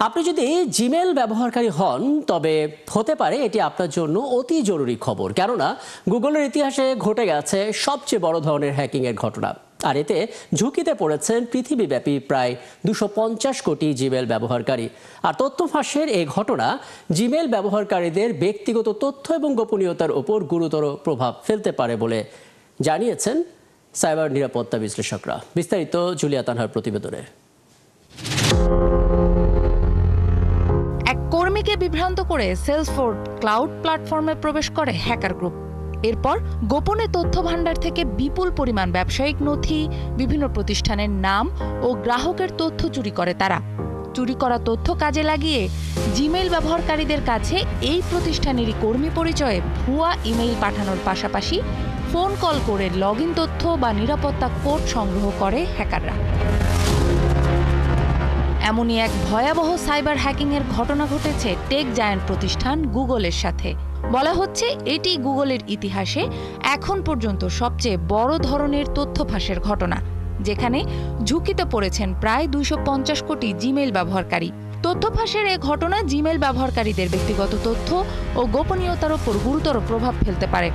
আপনি যদি জিমেল ব্যবহারকারী হন তবে হতে পারে এটি আপনার জন্য অতি জরুরি খবর, কেননা গুগলের ইতিহাসে ঘটে গেছে সবচেয়ে বড় ধরনের হ্যাকিংয়ের ঘটনা। আর এতে ঝুঁকিতে পড়েছেন পৃথিবীব্যাপী প্রায় 250 কোটি জিমেল ব্যবহারকারী। আর তথ্য ফাঁসের এই ঘটনা জিমেল ব্যবহারকারীদের ব্যক্তিগত তথ্য এবং গোপনীয়তার উপর গুরুতর প্রভাব ফেলতে পারে বলে জানিয়েছেন সাইবার নিরাপত্তা বিশ্লেষকরা। বিস্তারিত জুলিয়া তানহার প্রতিবেদনে। এক কর্মীকে বিভ্রান্ত করে সেলসফোর্স ক্লাউড প্ল্যাটফর্মে প্রবেশ করে হ্যাকার গ্রুপ। এরপর গোপনে তথ্য ভান্ডার থেকে বিপুল পরিমাণ ব্যবসায়িক নথি, বিভিন্ন প্রতিষ্ঠানের নাম ও গ্রাহকের তথ্য চুরি করে তারা। চুরি করা তথ্য কাজে লাগিয়ে জিমেইল ব্যবহারকারীদের কাছে এই প্রতিষ্ঠানেরই কর্মী পরিচয়ে ভুয়া ইমেইল পাঠানোর পাশাপাশি ফোন কল করে লগইন তথ্য বা নিরাপত্তা কোড সংগ্রহ করে হ্যাকাররা। এমনই এক ভয়াবহ সাইবার হ্যাকিংয়ের ঘটনা ঘটেছে টেক জায়ান্ট প্রতিষ্ঠান গুগলের সাথে। বলা হচ্ছে এটি গুগলের ইতিহাসে এখন পর্যন্ত সবচেয়ে বড় ধরনের তথ্য ফাঁসের ঘটনা, যেখানে ঝুঁকিতে পড়েছেন প্রায় 250 কোটি জিমেইল ব্যবহারকারী। তথ্য ফাঁসের এই ঘটনা জিমেইল ব্যবহারকারীদের ব্যক্তিগত তথ্য ও গোপনীয়তার উপর গুরুতর প্রভাব ফেলতে পারে।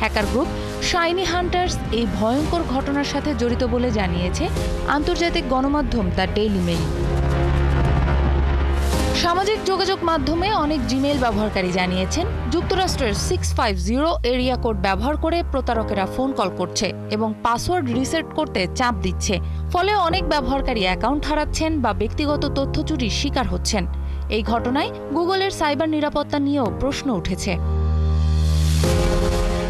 হ্যাকার গ্রুপ শাইনি হান্টার্স এই ভয়ঙ্কর ঘটনার সাথে জড়িত বলে জানিয়েছে আন্তর্জাতিক গণমাধ্যম দ্য ডেইলি মেইল। সামাজিক যোগাযোগ মাধ্যমে অনেক জিমেইল ব্যবহারকারী জানিয়েছেন যুক্তরাষ্ট্রের 650 এরিয়া কোড ব্যবহার করে প্রতারকেরা ফোন কল করছে এবং পাসওয়ার্ড রিসেট করতে চাপ দিচ্ছে। ফলে অনেক ব্যবহারকারী অ্যাকাউন্ট হারাচ্ছেন বা ব্যক্তিগত তথ্য চুরির শিকার হচ্ছেন। এই ঘটনায় গুগলের সাইবার নিরাপত্তা নিয়েও প্রশ্ন উঠেছে।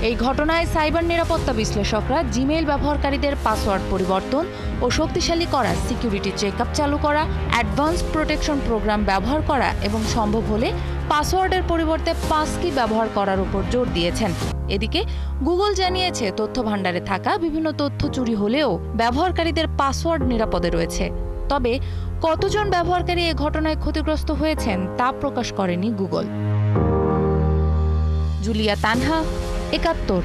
এই ঘটনায় সাইবার নিরাপত্তা বিশ্লেষকরা জিমেইল ব্যবহারকারীদের পাসওয়ার্ড পরিবর্তন ও শক্তিশালী করা, সিকিউরিটি চেকআপ চালু করা, অ্যাডভান্স প্রোটেকশন প্রোগ্রাম ব্যবহার করা এবং সম্ভব হলে পাসওয়ার্ডের পরিবর্তে পাসকি ব্যবহার করার উপর জোর দিয়েছেন। এদিকে গুগল জানিয়েছে তথ্য ভান্ডারে থাকা বিভিন্ন তথ্য চুরি হলেও ব্যবহারকারীদের পাসওয়ার্ড নিরাপদে রয়েছে। তবে কতজন ব্যবহারকারী এ ঘটনায় ক্ষতিগ্রস্ত হয়েছেন তা প্রকাশ করেনি গুগল। জুলিয়া তানহা, ৭১।